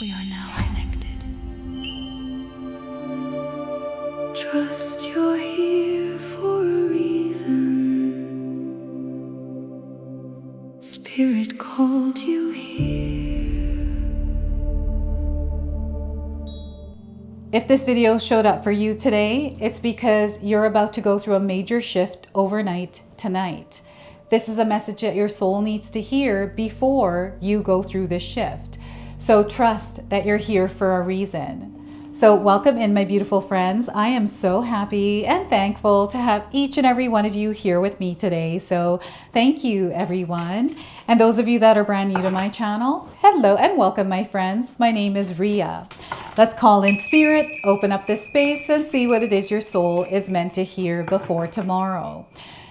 We are now connected. Trust you're here for a reason. Spirit called you here. If this video showed up for you today, it's because you're about to go through a major shift overnight tonight. This is a message that your soul needs to hear before you go through this shift. So trust that you're here for a reason. So welcome in, my beautiful friends. I am so happy and thankful to have each and every one of you here with me today. So thank you, everyone. And those of you that are brand new to my channel, hello and welcome, my friends. My name is Ria. Let's call in spirit, open up this space, and see what it is your soul is meant to hear before tomorrow.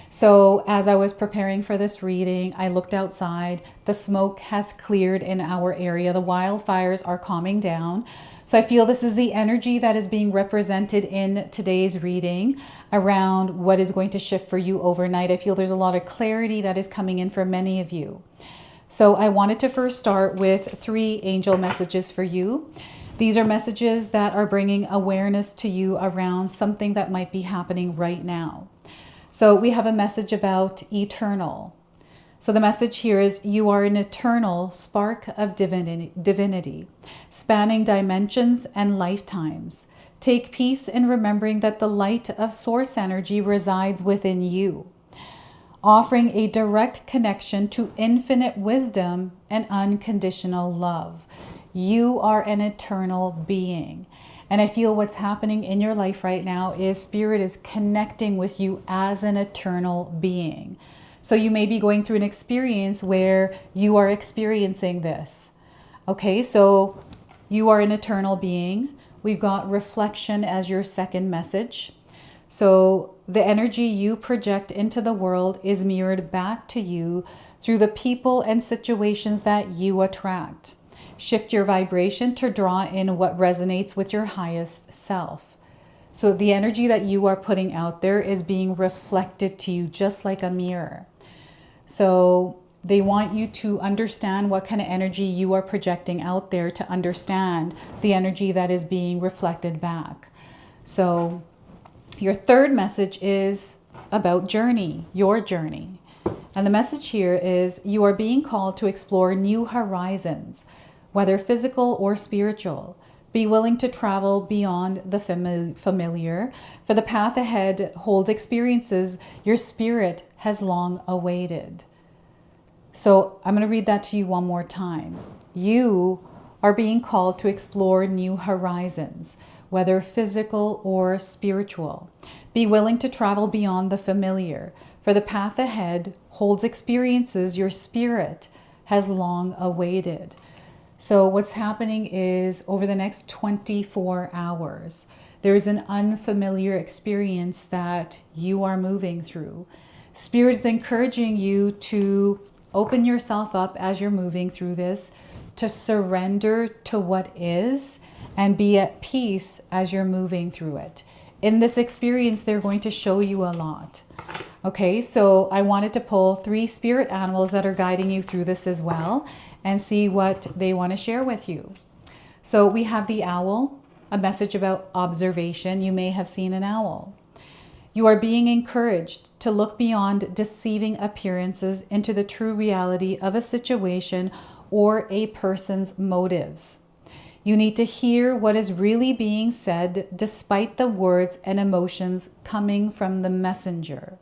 So as I was preparing for this reading, I looked outside. The smoke has cleared in our area. The wildfires are calming down. So I feel this is the energy that is being represented in today's reading around what is going to shift for you overnight. I feel there's a lot of clarity that is coming in for many of you. So I wanted to first start with 3 angel messages for you. These are messages that are bringing awareness to you around something that might be happening right now. So we have a message about eternal. So the message here is you are an eternal spark of divinity, spanning dimensions and lifetimes. Take peace in remembering that the light of source energy resides within you, offering a direct connection to infinite wisdom and unconditional love. You are an eternal being. And I feel what's happening in your life right now is Spirit is connecting with you as an eternal being. So you may be going through an experience where you are experiencing this. Okay, so you are an eternal being. We've got reflection as your second message. So the energy you project into the world is mirrored back to you through the people and situations that you attract. Shift your vibration to draw in what resonates with your highest self. So the energy that you are putting out there is being reflected to you just like a mirror. So they want you to understand what kind of energy you are projecting out there to understand the energy that is being reflected back. So your third message is about journey, your journey. And the message here is you are being called to explore new horizons, whether physical or spiritual. Be willing to travel beyond the familiar, for the path ahead holds experiences your spirit has long awaited. So I'm going to read that to you one more time. You are being called to explore new horizons, whether physical or spiritual. Be willing to travel beyond the familiar, for the path ahead holds experiences your spirit has long awaited. So what's happening is over the next 24 hours, there's an unfamiliar experience that you are moving through. Spirit is encouraging you to open yourself up as you're moving through this, to surrender to what is and be at peace as you're moving through it. In this experience, they're going to show you a lot. Okay, so I wanted to pull 3 spirit animals that are guiding you through this as well and see what they want to share with you. So we have the owl, a message about observation. You may have seen an owl. You are being encouraged to look beyond deceiving appearances into the true reality of a situation or a person's motives. You need to hear what is really being said despite the words and emotions coming from the messenger.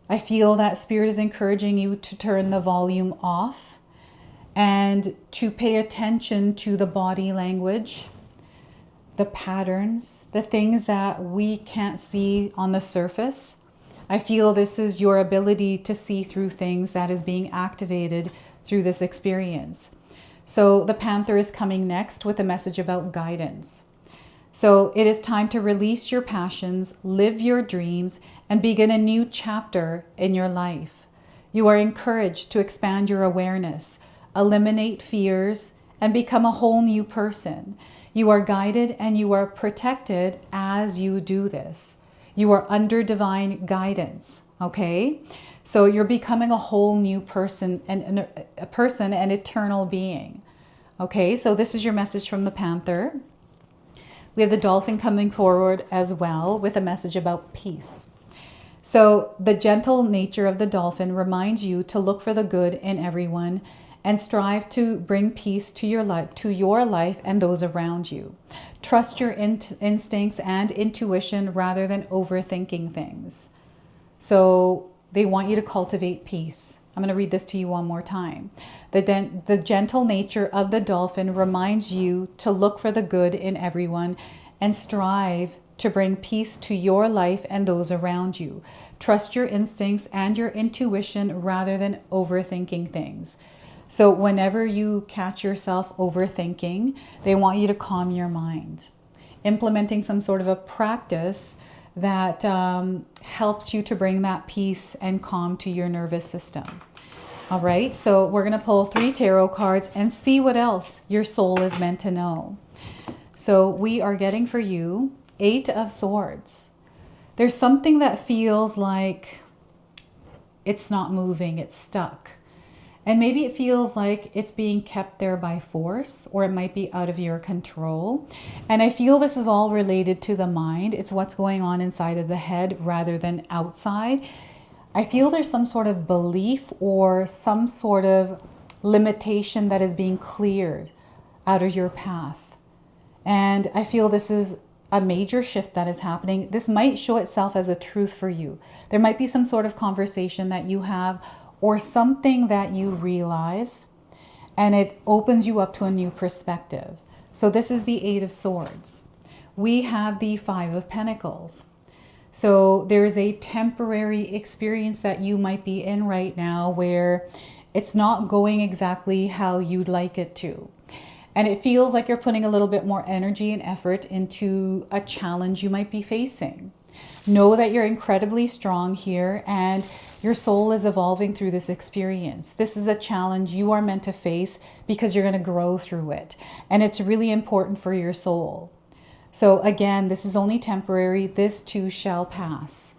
I feel that Spirit is encouraging you to turn the volume off and to pay attention to the body language, the patterns, the things that we can't see on the surface. I feel this is your ability to see through things that is being activated through this experience. So the Panther is coming next with a message about guidance. So it is time to release your passions, live your dreams, and begin a new chapter in your life. You are encouraged to expand your awareness, eliminate fears, and become a whole new person. You are guided and you are protected as you do this. You are under divine guidance, okay? So you're becoming a whole new person, and an eternal being. Okay, so this is your message from the Panther. We have the Dolphin coming forward as well with a message about peace. So the gentle nature of the Dolphin reminds you to look for the good in everyone and strive to bring peace to your life and those around you. Trust your instincts and intuition rather than overthinking things. So they want you to cultivate peace. I'm going to read this to you one more time. The gentle nature of the Dolphin reminds you to look for the good in everyone and strive to bring peace to your life and those around you. Trust your instincts and your intuition rather than overthinking things. So whenever you catch yourself overthinking, they want you to calm your mind. Implementing some sort of a practice that helps you to bring that peace and calm to your nervous system. All right, so we're going to pull 3 tarot cards and see what else your soul is meant to know. So we are getting for you 8 of Swords. There's something that feels like it's not moving, it's stuck. And maybe it feels like it's being kept there by force, or it might be out of your control. And I feel this is all related to the mind. It's what's going on inside of the head rather than outside. I feel there's some sort of belief or some sort of limitation that is being cleared out of your path. And I feel this is a major shift that is happening. This might show itself as a truth for you. There might be some sort of conversation that you have or something that you realize, and it opens you up to a new perspective. So this is the 8 of Swords. We have the 5 of Pentacles. So there is a temporary experience that you might be in right now where it's not going exactly how you'd like it to. And it feels like you're putting a little bit more energy and effort into a challenge you might be facing. Know that you're incredibly strong here and your soul is evolving through this experience. This is a challenge you are meant to face because you're going to grow through it. And it's really important for your soul. So again, this is only temporary. This too shall pass.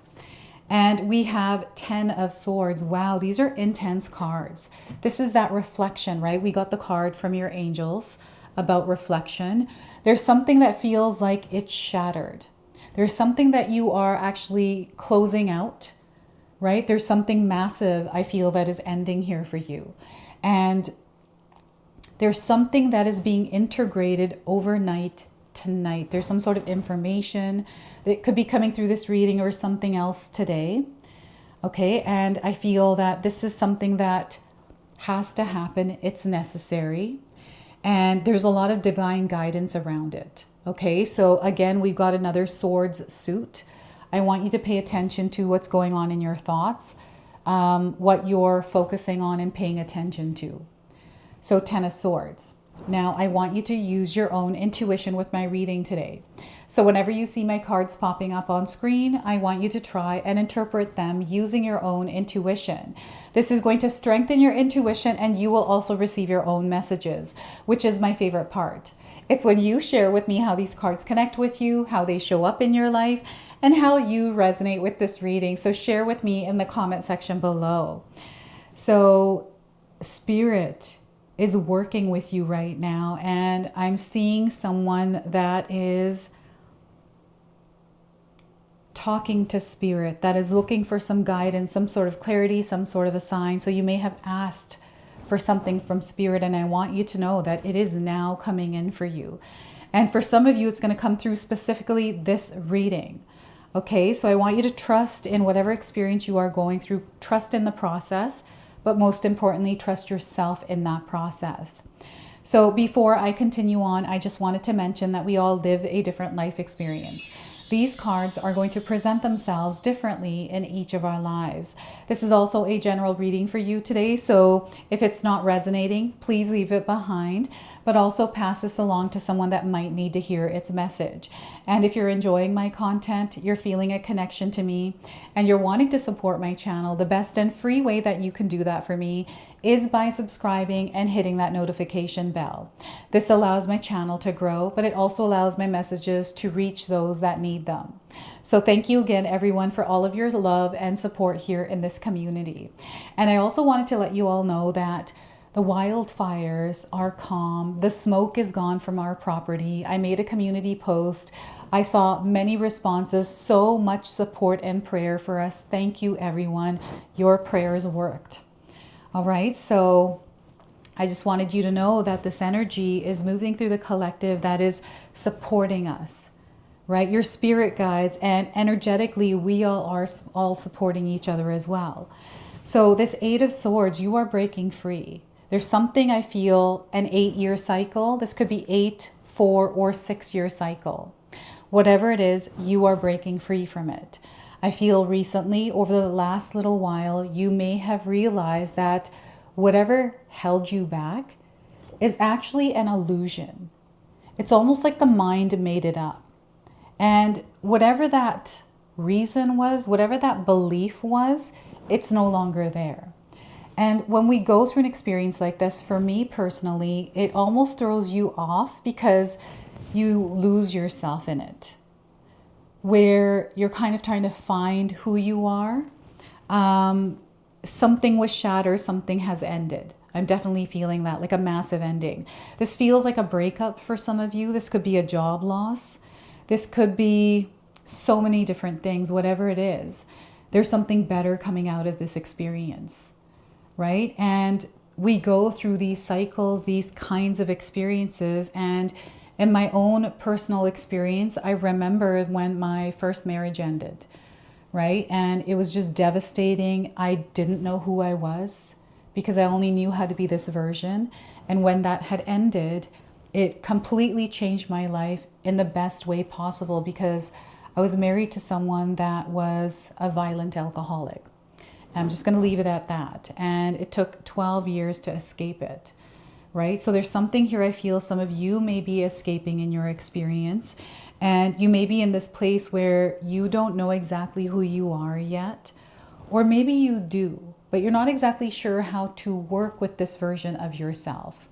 And we have 10 of Swords. Wow, these are intense cards. This is that reflection, right? We got the card from your angels about reflection. There's something that feels like it's shattered. There's something that you are actually closing out, right? There's something massive, I feel, that is ending here for you. And there's something that is being integrated overnight tonight. There's some sort of information that could be coming through this reading or something else today. Okay, and I feel that this is something that has to happen. It's necessary. And there's a lot of divine guidance around it. Okay, so again, we've got another Swords suit. I want you to pay attention to what's going on in your thoughts, what you're focusing on and paying attention to. So 10 of Swords. Now, I want you to use your own intuition with my reading today. So whenever you see my cards popping up on screen, I want you to try and interpret them using your own intuition. This is going to strengthen your intuition and you will also receive your own messages, which is my favorite part. It's when you share with me how these cards connect with you, how they show up in your life, and how you resonate with this reading. So share with me in the comment section below. So Spirit is working with you right now, and I'm seeing someone that is talking to Spirit, that is looking for some guidance, some sort of clarity, some sort of a sign. So you may have asked for something from Spirit, and I want you to know that it is now coming in for you. And for some of you, it's going to come through specifically this reading. Okay, so I want you to trust in whatever experience you are going through, trust in the process, but most importantly, trust yourself in that process. So before I continue on, I just wanted to mention that we all live a different life experience. These cards are going to present themselves differently in each of our lives. This is also a general reading for you today, so if it's not resonating, please leave it behind, but also pass this along to someone that might need to hear its message. And if you're enjoying my content, you're feeling a connection to me, and you're wanting to support my channel, the best and free way that you can do that for me is by subscribing and hitting that notification bell. This allows my channel to grow, but it also allows my messages to reach those that need them. So thank you again, everyone, for all of your love and support here in this community. And I also wanted to let you all know that The wildfires are calm. The smoke is gone from our property. I made a community post. I saw many responses, so much support and prayer for us. Thank you, everyone. Your prayers worked. All right, so I just wanted you to know that this energy is moving through the collective that is supporting us, right? Your spirit guides, and energetically, we all are all supporting each other as well. So this 8 of Swords, you are breaking free. There's something I feel, an 8-year cycle. This could be 8, 4, or 6-year cycle. Whatever it is, you are breaking free from it. I feel recently, over the last little while, you may have realized that whatever held you back is actually an illusion. It's almost like the mind made it up. And whatever that reason was, whatever that belief was, it's no longer there. And when we go through an experience like this, for me personally, it almost throws you off because you lose yourself in it, where you're kind of trying to find who you are. Something was shattered, something has ended. I'm definitely feeling that, like a massive ending. This feels like a breakup for some of you. This could be a job loss. This could be so many different things, whatever it is. There's something better coming out of this experience, right? And we go through these cycles, these kinds of experiences. And in my own personal experience, I remember when my first marriage ended, right? And it was just devastating. I didn't know who I was because I only knew how to be this version. And when that had ended, it completely changed my life in the best way possible because I was married to someone that was a violent alcoholic. I'm just going to leave it at that. And it took 12 years to escape it, right? So there's something here I feel some of you may be escaping in your experience. And you may be in this place where you don't know exactly who you are yet. Or maybe you do, but you're not exactly sure how to work with this version of yourself.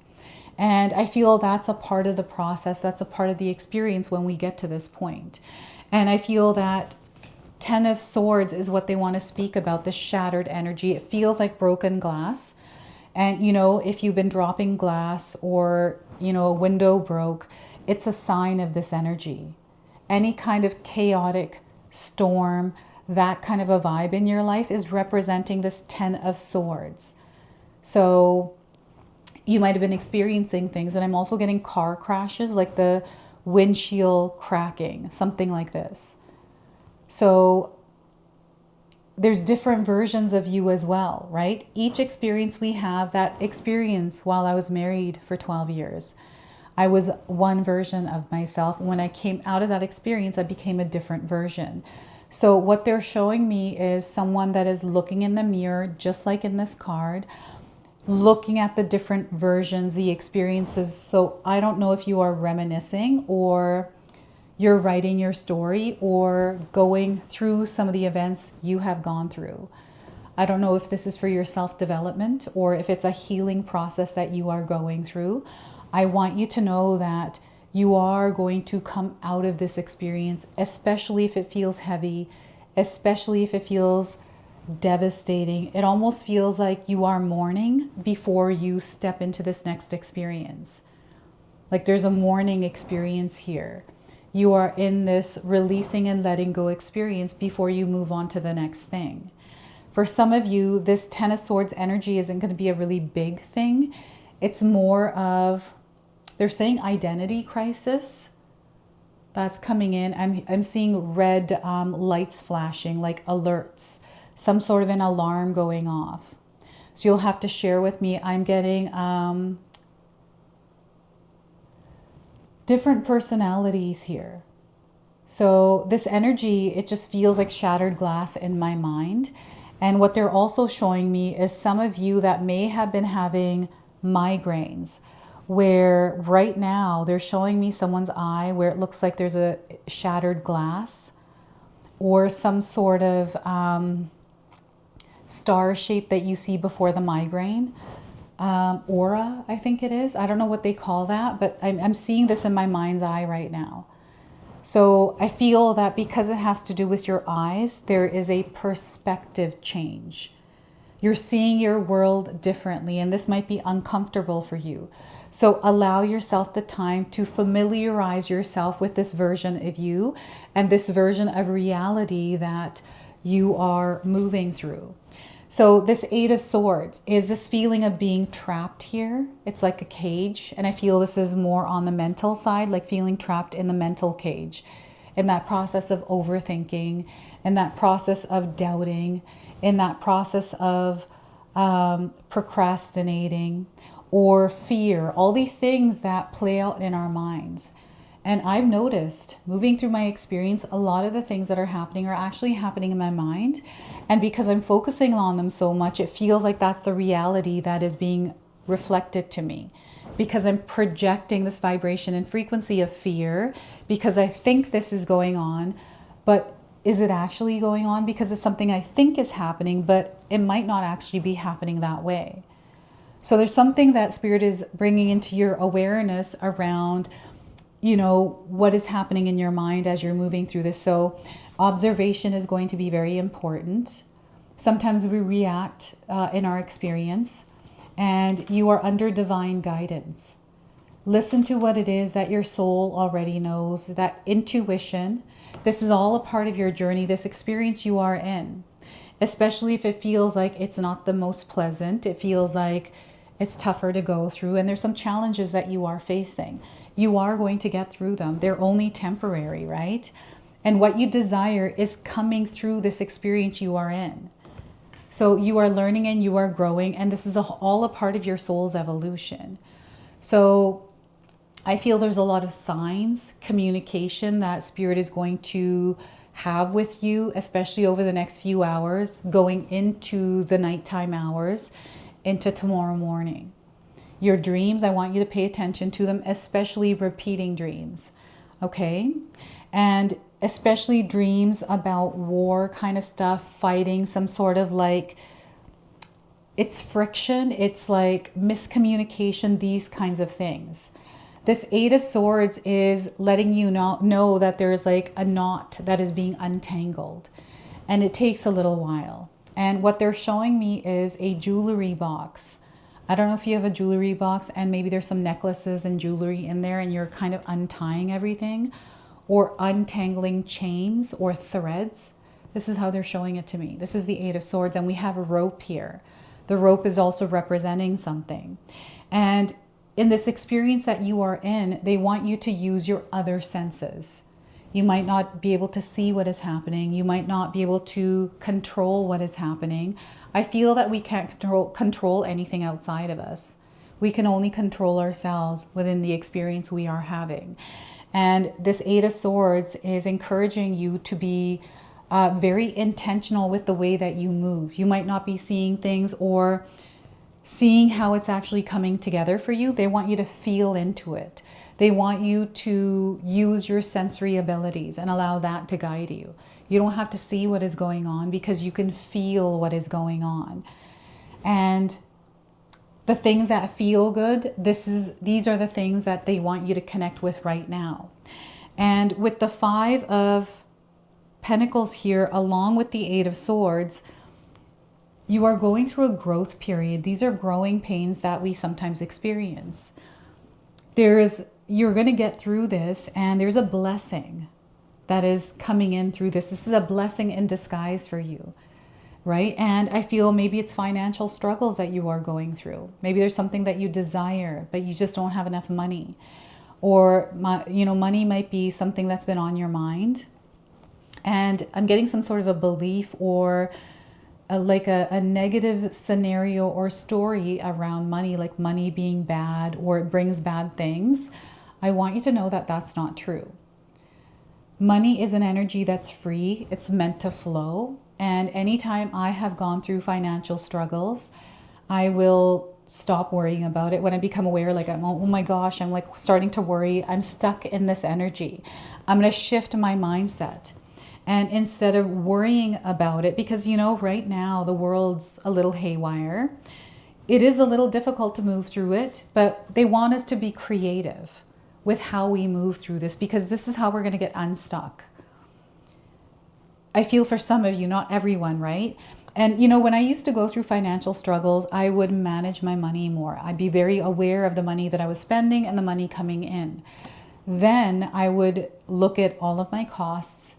And I feel that's a part of the process. That's a part of the experience when we get to this point. And I feel that 10 of Swords is what they want to speak about, the shattered energy. It feels like broken glass. And, you know, if you've been dropping glass or, you know, a window broke, it's a sign of this energy. Any kind of chaotic storm, that kind of a vibe in your life is representing this 10 of Swords. So you might have been experiencing things, and I'm also getting car crashes, like the windshield cracking, something like this. So there's different versions of you as well, right? Each experience we have, that experience while I was married for 12 years, I was one version of myself. When I came out of that experience, I became a different version. So what they're showing me is someone that is looking in the mirror, just like in this card, looking at the different versions, the experiences. So I don't know if you are reminiscing or you're writing your story or going through some of the events you have gone through. I don't know if this is for your self-development or if it's a healing process that you are going through. I want you to know that you are going to come out of this experience, especially if it feels heavy, especially if it feels devastating. It almost feels like you are mourning before you step into this next experience. Like there's a mourning experience here. You are in this releasing and letting go experience before you move on to the next thing. For some of you, this 10 of Swords energy isn't going to be a really big thing. It's more of, they're saying identity crisis. That's coming in. I'm seeing red lights flashing, like alerts, some sort of an alarm going off. So you'll have to share with me. I'm getting different personalities here. So this energy, it just feels like shattered glass in my mind. And what they're also showing me is some of you that may have been having migraines, where right now they're showing me someone's eye where it looks like there's a shattered glass or some sort of star shape that you see before the migraine. Aura, I think it is. I don't know what they call that, but I'm seeing this in my mind's eye right now. So I feel that because it has to do with your eyes, there is a perspective change. You're seeing your world differently, and this might be uncomfortable for you. So allow yourself the time to familiarize yourself with this version of you and this version of reality that you are moving through. So this Eight of Swords is this feeling of being trapped here. It's like a cage. And I feel this is more on the mental side, like feeling trapped in the mental cage, in that process of overthinking, in that process of doubting, in that process of procrastinating or fear, all these things that play out in our minds. And I've noticed, moving through my experience, a lot of the things that are actually happening in my mind. And because I'm focusing on them so much, it feels like that's the reality that is being reflected to me. Because I'm projecting this vibration and frequency of fear, because I think this is going on, but is it actually going on? Because it's something I think is happening, but it might not actually be happening that way. So there's something that Spirit is bringing into your awareness around, you know, what is happening in your mind as you're moving through this. So observation is going to be very important. Sometimes we react in our experience, and you are under divine guidance. Listen to what it is that your soul already knows, that intuition. This is all a part of your journey, this experience you are in, especially if it feels like it's not the most pleasant. It feels like it's tougher to go through, and there's some challenges that you are facing. You are going to get through them. They're only temporary, right? And what you desire is coming through this experience you are in. So you are learning and you are growing, and this is all a part of your soul's evolution. So I feel there's a lot of signs, communication that Spirit is going to have with you, especially over the next few hours, going into the nighttime hours, into tomorrow morning. Your dreams, I want you to pay attention to them, especially repeating dreams, okay? And especially dreams about war kind of stuff, fighting, some sort of like, it's friction, it's like miscommunication, these kinds of things. This Eight of Swords is letting you know that there's like a knot that is being untangled, and it takes a little while. And what they're showing me is a jewelry box. I don't know if you have a jewelry box and maybe there's some necklaces and jewelry in there and you're kind of untying everything or untangling chains or threads. This is how they're showing it to me. This is the Eight of Swords, and we have a rope here. The rope is also representing something. And in this experience that you are in, they want you to use your other senses. You might not be able to see what is happening. You might not be able to control what is happening. I feel that we can't control anything outside of us. We can only control ourselves within the experience we are having. And this Eight of Swords is encouraging you to be very intentional with the way that you move. You might not be seeing things or seeing how it's actually coming together for you. They want you to feel into it. They want you to use your sensory abilities and allow that to guide you. You don't have to see what is going on because you can feel what is going on. And the things that feel good, these are the things that they want you to connect with right now. And with the Five of Pentacles here, along with the Eight of Swords, you are going through a growth period. These are growing pains that we sometimes experience. You're going to get through this, and there's a blessing that is coming in through this. This is a blessing in disguise for you, right? And I feel maybe it's financial struggles that you are going through. Maybe there's something that you desire, but you just don't have enough money. Or, money might be something that's been on your mind. And I'm getting some sort of a belief or a negative scenario or story around money, like money being bad or it brings bad things. I want you to know that that's not true. Money is an energy that's free. It's meant to flow. And anytime I have gone through financial struggles, I will stop worrying about it. When I become aware, like, oh my gosh, I'm like starting to worry. I'm stuck in this energy. I'm going to shift my mindset. And instead of worrying about it, because, right now the world's a little haywire. It is a little difficult to move through it, but they want us to be creative with how we move through this, because this is how we're going to get unstuck. I feel for some of you, not everyone, right? And, you know, when I used to go through financial struggles, I would manage my money more. I'd be very aware of the money that I was spending and the money coming in. Then I would look at all of my costs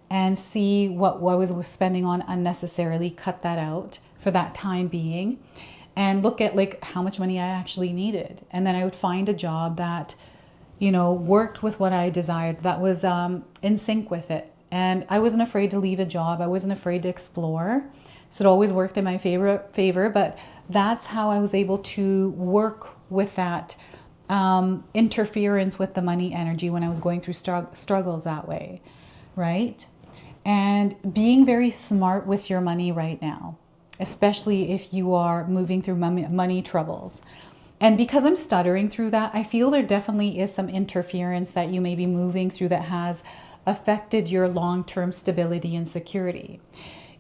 and see what I was spending on unnecessarily, cut that out for that time being, and look at like how much money I actually needed. And then I would find a job that, you know, worked with what I desired, that was in sync with it. And I wasn't afraid to leave a job. I wasn't afraid to explore. So it always worked in my favor. But that's how I was able to work with that interference with the money energy when I was going through struggles that way, right? And being very smart with your money right now, especially if you are moving through money troubles. And because I'm stuttering through that, I feel there definitely is some interference that you may be moving through that has affected your long-term stability and security.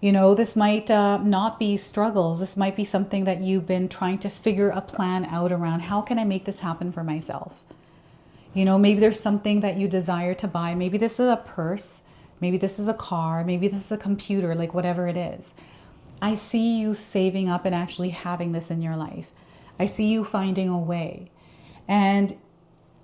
You know, this might not be struggles. This might be something that you've been trying to figure a plan out around. How can I make this happen for myself? You know, maybe there's something that you desire to buy. Maybe this is a purse. Maybe this is a car. Maybe this is a computer, like whatever it is. I see you saving up and actually having this in your life. I see you finding a way. And,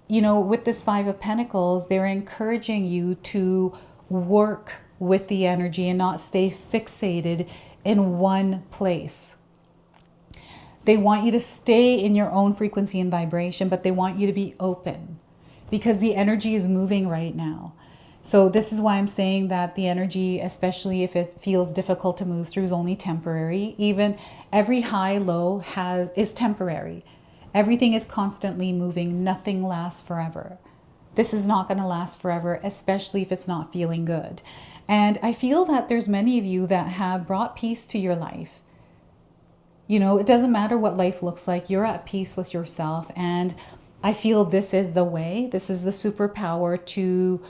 you know, with this Five of Pentacles, they're encouraging you to work with the energy and not stay fixated in one place. They want you to stay in your own frequency and vibration, but they want you to be open because the energy is moving right now. So this is why I'm saying that the energy, especially if it feels difficult to move through, is only temporary. Even every high low is temporary. Everything is constantly moving. Nothing lasts forever. This is not going to last forever, especially if it's not feeling good. And I feel that there's many of you that have brought peace to your life. You know, it doesn't matter what life looks like. You're at peace with yourself. And I feel this is the way. This is the superpower to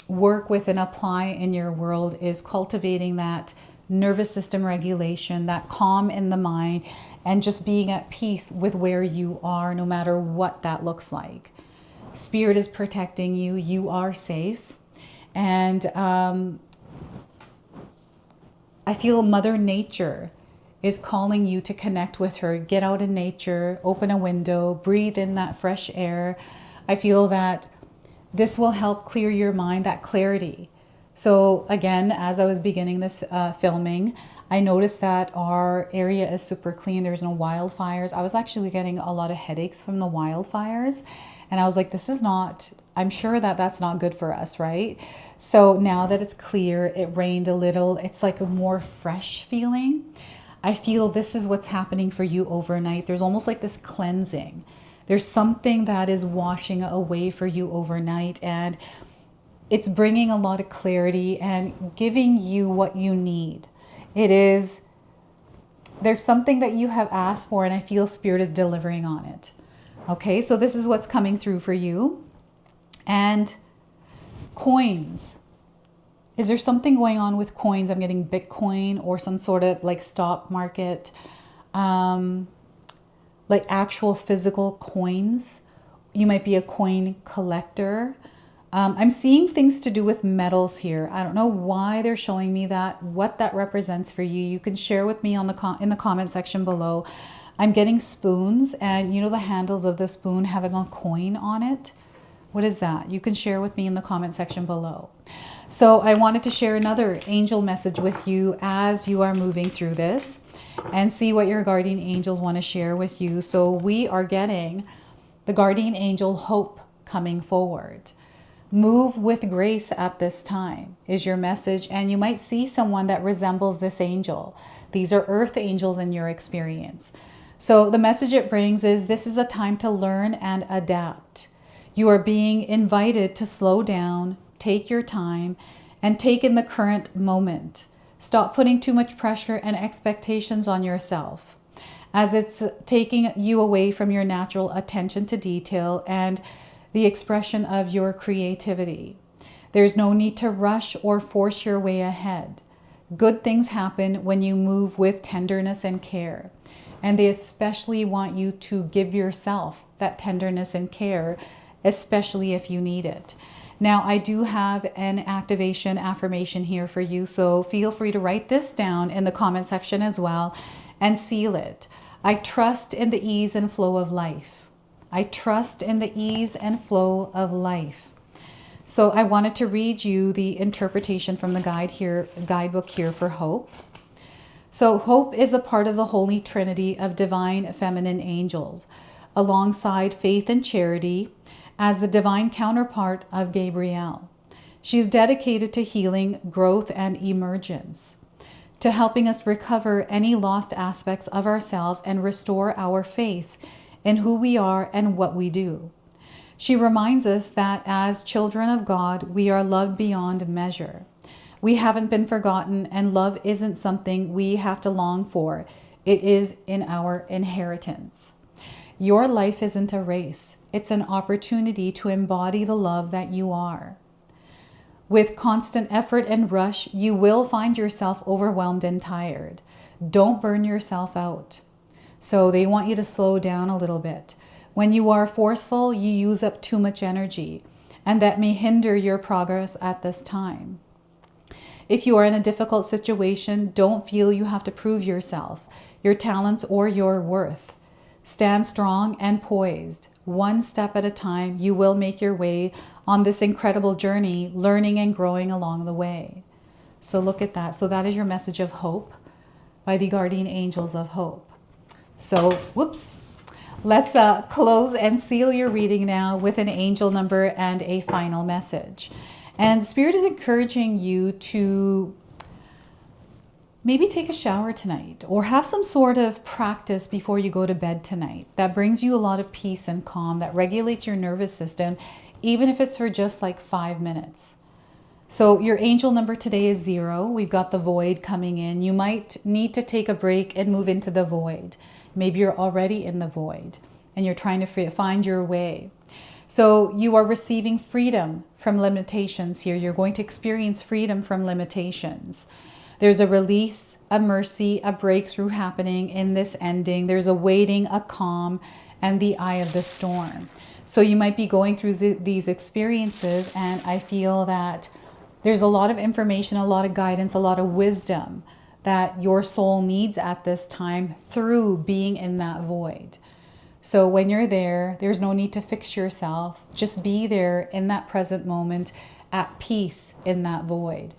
work with and apply in your world, is cultivating that nervous system regulation, that calm in the mind, and just being at peace with where you are, no matter what that looks like. Spirit is protecting you. You are safe. And I feel Mother Nature is calling you to connect with her. Get out in nature, open a window, breathe in that fresh air. I feel that this will help clear your mind, that clarity. So again, as I was beginning this filming, I noticed that our area is super clean. There's no wildfires. I was actually getting a lot of headaches from the wildfires. And I was like, this is not, I'm sure that that's not good for us, right? So now that it's clear, it rained a little, it's like a more fresh feeling. I feel this is what's happening for you overnight. There's almost like this cleansing. There's something that is washing away for you overnight, and it's bringing a lot of clarity and giving you what you need. There's something that you have asked for, and I feel Spirit is delivering on it. Okay, so this is what's coming through for you. And coins. Is there something going on with coins? I'm getting Bitcoin or some sort of like stock market, like actual physical coins. You might be a coin collector. I'm seeing things to do with metals here. I don't know why they're showing me that, what that represents for you. You can share with me in the comment section below. I'm getting spoons, and you know the handles of the spoon having a coin on it. What is that? You can share with me in the comment section below. So I wanted to share another angel message with you as you are moving through this and see what your guardian angels want to share with you. So we are getting the guardian angel Hope coming forward. Move with grace at this time is your message, and you might see someone that resembles this angel. These are earth angels in your experience. So the message it brings is this is a time to learn and adapt. You are being invited to slow down, take your time, and take in the current moment. Stop putting too much pressure and expectations on yourself, as it's taking you away from your natural attention to detail and the expression of your creativity. There's no need to rush or force your way ahead. Good things happen when you move with tenderness and care. And they especially want you to give yourself that tenderness and care, especially if you need it. Now, I do have an activation affirmation here for you, so feel free to write this down in the comment section as well and seal it. I trust in the ease and flow of life. I trust in the ease and flow of life. So I wanted to read you the interpretation from the guidebook here for hope. So hope is a part of the Holy Trinity of divine feminine angels, alongside faith and charity as the divine counterpart of Gabriel. She is dedicated to healing, growth, and emergence, to helping us recover any lost aspects of ourselves and restore our faith in who we are and what we do. She reminds us that as children of God, we are loved beyond measure. We haven't been forgotten, and love isn't something we have to long for. It is in our inheritance. Your life isn't a race. It's an opportunity to embody the love that you are. With constant effort and rush, you will find yourself overwhelmed and tired. Don't burn yourself out. So they want you to slow down a little bit. When you are forceful, you use up too much energy, and that may hinder your progress at this time. If you are in a difficult situation, don't feel you have to prove yourself, your talents, or your worth. Stand strong and poised. One step at a time, you will make your way on this incredible journey, learning and growing along the way. So look at that. So that is your message of hope by the guardian angels of hope. So, let's close and seal your reading now with an angel number and a final message. And Spirit is encouraging you to maybe take a shower tonight or have some sort of practice before you go to bed tonight that brings you a lot of peace and calm, that regulates your nervous system, even if it's for just like 5 minutes. So your angel number today is 0. We've got the void coming in. You might need to take a break and move into the void. Maybe you're already in the void and you're trying to find your way. So you are receiving freedom from limitations here. You're going to experience freedom from limitations. There's a release, a mercy, a breakthrough happening in this ending. There's a waiting, a calm, and the eye of the storm. So you might be going through these experiences, and I feel that there's a lot of information, a lot of guidance, a lot of wisdom that your soul needs at this time through being in that void. So when you're there, there's no need to fix yourself. Just be there in that present moment, at peace in that void.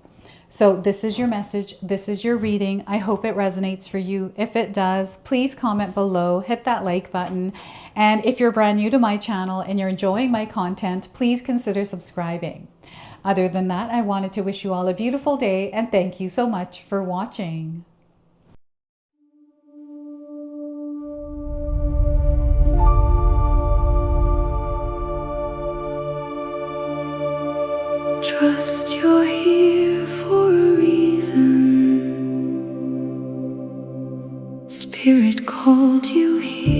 So this is your message. This is your reading. I hope it resonates for you. If it does, please comment below, hit that like button. And if you're brand new to my channel and you're enjoying my content, please consider subscribing. Other than that, I wanted to wish you all a beautiful day and thank you so much for watching. Trust you're here for a reason. Spirit called you here.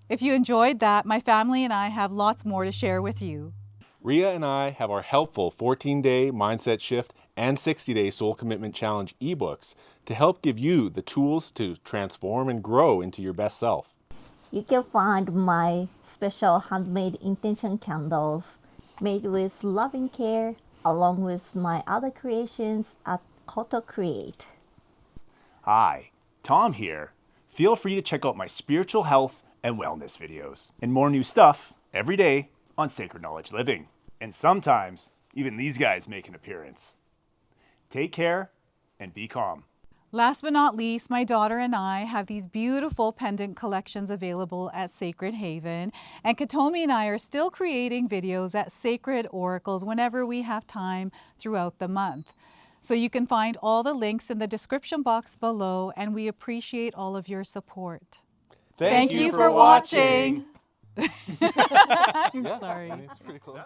If you enjoyed that, my family and I have lots more to share with you. Rhea and I have our helpful 14-day mindset shift and 60-day soul commitment challenge ebooks to help give you the tools to transform and grow into your best self. You can find my special handmade intention candles made with loving care along with my other creations at Koto Create. Hi, Tom here. Feel free to check out my spiritual health and wellness videos and more new stuff every day on Sacred Knowledge Living. And sometimes even these guys make an appearance. Take care and be calm. Last but not least, my daughter and I have these beautiful pendant collections available at Sacred Haven. And Katomi and I are still creating videos at Sacred Oracles whenever we have time throughout the month. So you can find all the links in the description box below, and we appreciate all of your support. Thank you for watching. I'm sorry. It's pretty close.